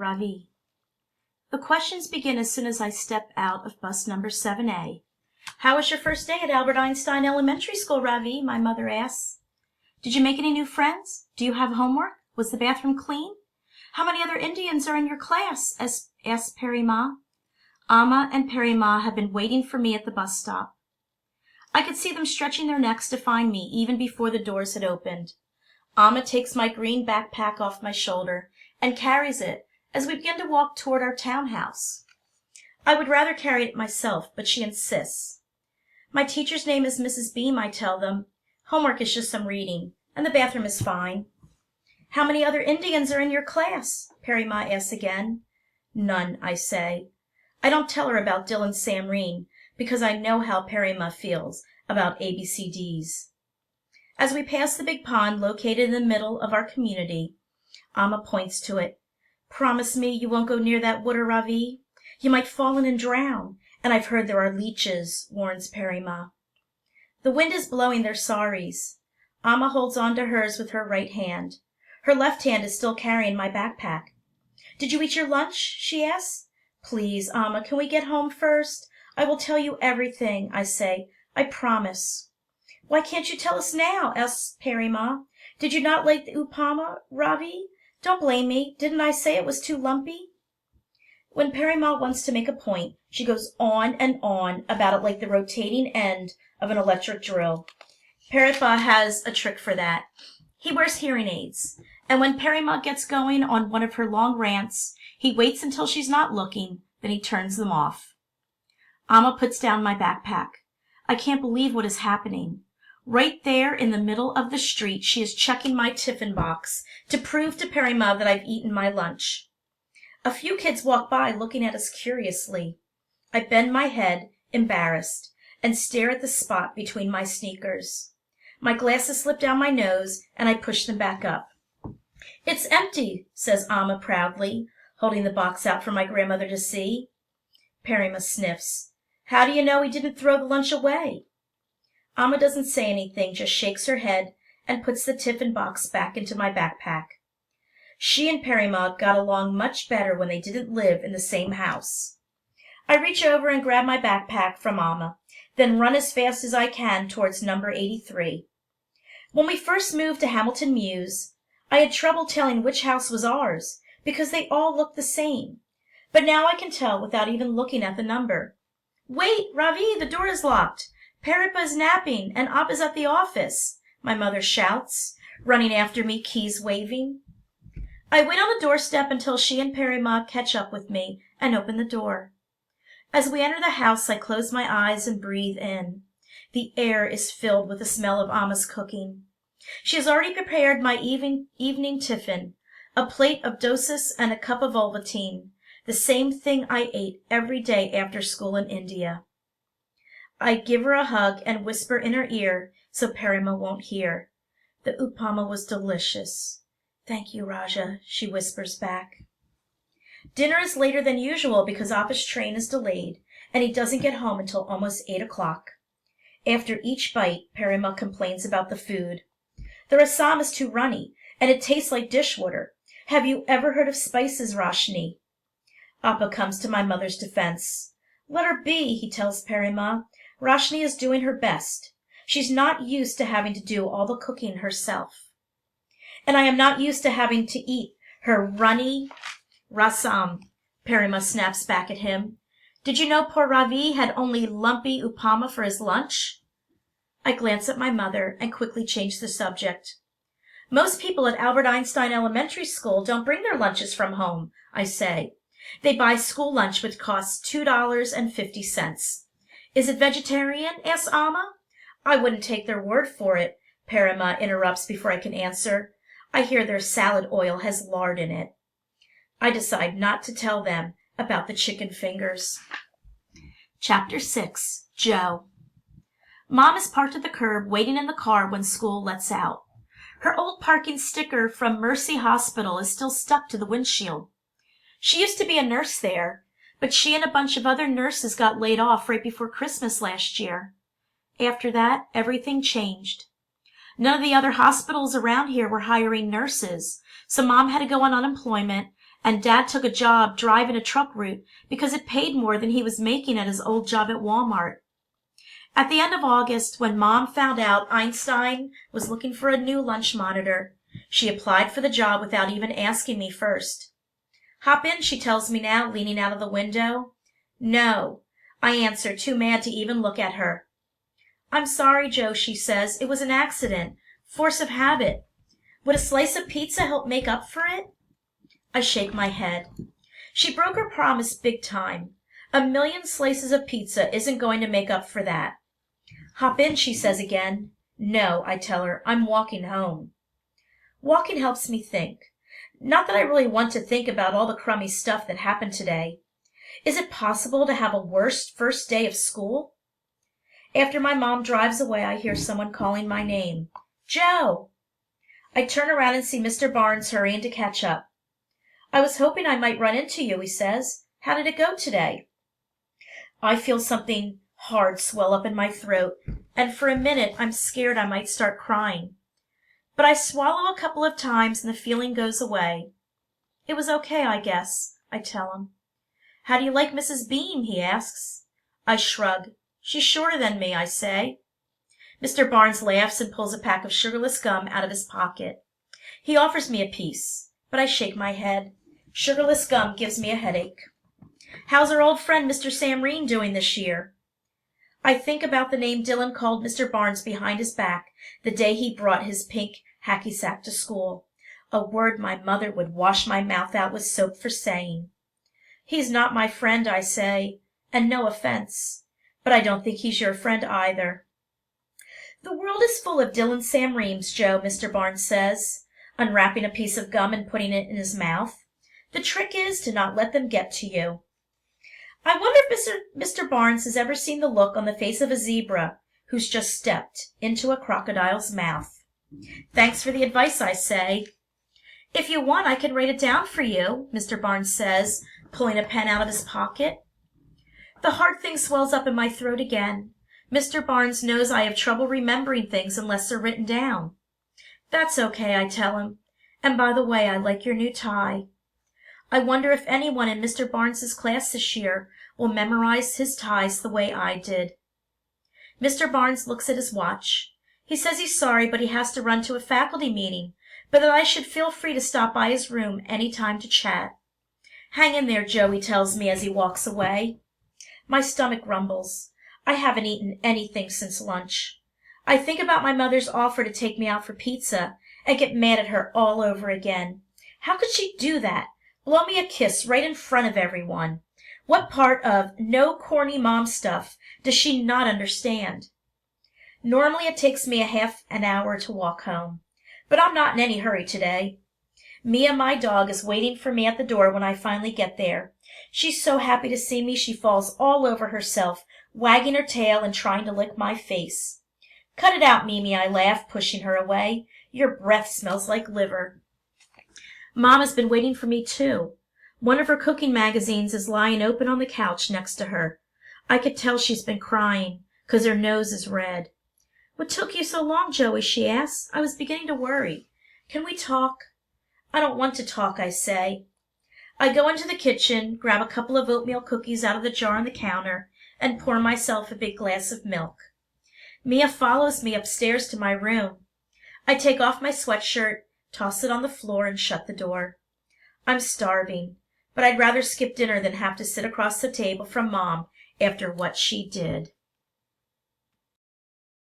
Ravi. The questions begin as soon as I step out of bus number 7A. How was your first day at Albert Einstein Elementary School, Ravi? My mother asks. Did you make any new friends? Do you have homework? Was the bathroom clean? How many other Indians are in your class? Asked Parima. Amma and Parima have been waiting for me at the bus stop. I could see them stretching their necks to find me even before the doors had opened. Amma takes my green backpack off my shoulder and carries it as we begin to walk toward our townhouse. I would rather carry it myself, but she insists. My teacher's name is Mrs. Beam, I tell them. Homework is just some reading, and the bathroom is fine. How many other Indians are in your class? Parima asks again. None, I say. I don't tell her about Dylan Samreen, because I know how Parima feels about ABCDs. As we pass the big pond located in the middle of our community, Amma points to it. Promise me you won't go near that water, Ravi. You might fall in and drown, and I've heard there are leeches, warns Parima. The wind is blowing their saris. Amma holds on to hers with her right hand. Her left hand is still carrying my backpack. Did you eat your lunch? She asks. Please, Amma, can we get home first? I will tell you everything, I say. I promise. Why can't you tell us now? Asks Parima. Did you not like the upama, Ravi? Don't blame me. Didn't I say it was too lumpy? When Parima wants to make a point, she goes on and on about it like the rotating end of an electric drill. Parima has a trick for that. He wears hearing aids, and when Parima gets going on one of her long rants, he waits until she's not looking, then he turns them off. Amma puts down my backpack. I can't believe what is happening. Right there in the middle of the street, she is checking my tiffin box to prove to Parima that I've eaten my lunch. A few kids walk by looking at us curiously. I bend my head, embarrassed, and stare at the spot between my sneakers. My glasses slip down my nose, and I push them back up. It's empty, says Amma proudly, holding the box out for my grandmother to see. Parima sniffs. How do you know he didn't throw the lunch away? Amma doesn't say anything, just shakes her head and puts the tiffin box back into my backpack. She and Parima got along much better when they didn't live in the same house. I reach over and grab my backpack from Amma, then run as fast as I can towards number 83. When we first moved to Hamilton Mews, I had trouble telling which house was ours because they all looked the same. But now I can tell without even looking at the number. Wait, Ravi, the door is locked. Parima is napping and Appa's at the office, my mother shouts, running after me, keys waving. I wait on the doorstep until she and Parima catch up with me and open the door. As we enter the house, I close my eyes and breathe in. The air is filled with the smell of Amma's cooking. She has already prepared my evening tiffin, a plate of dosis and a cup of Ovaltine, the same thing I ate every day after school in India. I give her a hug and whisper in her ear so Parima won't hear. The upama was delicious. Thank you, Raja, she whispers back. Dinner is later than usual because Appa's train is delayed, and he doesn't get home until almost 8 o'clock. After each bite, Parima complains about the food. The rasam is too runny, and it tastes like dishwater. Have you ever heard of spices, Roshni? Appa comes to my mother's defense. Let her be, he tells Parima. Roshni is doing her best. She's not used to having to do all the cooking herself. And I am not used to having to eat her runny rasam, Parima snaps back at him. Did you know poor Ravi had only lumpy upama for his lunch? I glance at my mother and quickly change the subject. Most people at Albert Einstein Elementary School don't bring their lunches from home, I say. They buy school lunch, which costs $2.50. Is it vegetarian? Asks Amma. I wouldn't take their word for it, Parima interrupts before I can answer. I hear their salad oil has lard in it. I decide not to tell them about the chicken fingers. Chapter 6. Joe. Mom is parked at the curb waiting in the car when school lets out. Her old parking sticker from Mercy Hospital is still stuck to the windshield. She used to be a nurse there, but she and a bunch of other nurses got laid off right before Christmas last year. After that, everything changed. None of the other hospitals around here were hiring nurses, so Mom had to go on unemployment, and Dad took a job driving a truck route because it paid more than he was making at his old job at Walmart. At the end of August, when Mom found out Einstein was looking for a new lunch monitor, she applied for the job without even asking me first. "Hop in," she tells me now, leaning out of the window. "No," I answer, too mad to even look at her. "I'm sorry, Joe," she says. "It was an accident. Force of habit. Would a slice of pizza help make up for it?" I shake my head. She broke her promise big time. 1,000,000 slices of pizza isn't going to make up for that. "Hop in," she says again. "No," I tell her. "I'm walking home." Walking helps me think. Not that I really want to think about all the crummy stuff that happened today. Is it possible to have a worse first day of school? After my mom drives away, I hear someone calling my name. "Joe!" I turn around and see Mr. Barnes hurrying to catch up. "I was hoping I might run into you," he says. "How did it go today?" I feel something hard swell up in my throat, and for a minute I'm scared I might start crying. But I swallow a couple of times and the feeling goes away. "It was okay, I guess," I tell him. "How do you like Mrs. Beam?" he asks. I shrug. "She's shorter than me," I say. Mr. Barnes laughs and pulls a pack of sugarless gum out of his pocket. He offers me a piece, but I shake my head. Sugarless gum gives me a headache. "How's our old friend Mr. Sam Reen doing this year?" I think about the name Dylan called Mr. Barnes behind his back the day he brought his pink hacky sack to school, a word my mother would wash my mouth out with soap for saying. "He's not my friend," I say, "and no offense, but I don't think he's your friend either." "The world is full of Dylan Sam Reams, Joe," Mr. Barnes says, unwrapping a piece of gum and putting it in his mouth. "The trick is to not let them get to you." I wonder if Mr. Barnes has ever seen the look on the face of a zebra who's just stepped into a crocodile's mouth. "Thanks for the advice," I say. "If you want, I can write it down for you," Mr. Barnes says, pulling a pen out of his pocket. The hard thing swells up in my throat again. Mr. Barnes knows I have trouble remembering things unless they're written down. "That's okay," I tell him. "And by the way, I like your new tie." I wonder if anyone in Mr. Barnes's class this year will memorize his ties the way I did. Mr. Barnes looks at his watch. He says he's sorry, but he has to run to a faculty meeting, but that I should feel free to stop by his room any time to chat. "Hang in there, Joe," he tells me as he walks away. My stomach rumbles. I haven't eaten anything since lunch. I think about my mother's offer to take me out for pizza and get mad at her all over again. How could she do that? Blow me a kiss right in front of everyone. What part of "no corny mom stuff" does she not understand? Normally it takes me a half an hour to walk home, but I'm not in any hurry today. Mia, my dog, is waiting for me at the door when I finally get there. She's so happy to see me she falls all over herself, wagging her tail and trying to lick my face. "Cut it out, Mimi," I laugh, pushing her away. "Your breath smells like liver." Mom has been waiting for me, too. One of her cooking magazines is lying open on the couch next to her. I could tell she's been crying, 'cause her nose is red. "What took you so long, Joey?" she asks. "I was beginning to worry. Can we talk?" "I don't want to talk," I say. I go into the kitchen, grab a couple of oatmeal cookies out of the jar on the counter, and pour myself a big glass of milk. Mia follows me upstairs to my room. I take off my sweatshirt, toss it on the floor, and shut the door. I'm starving, but I'd rather skip dinner than have to sit across the table from Mom after what she did.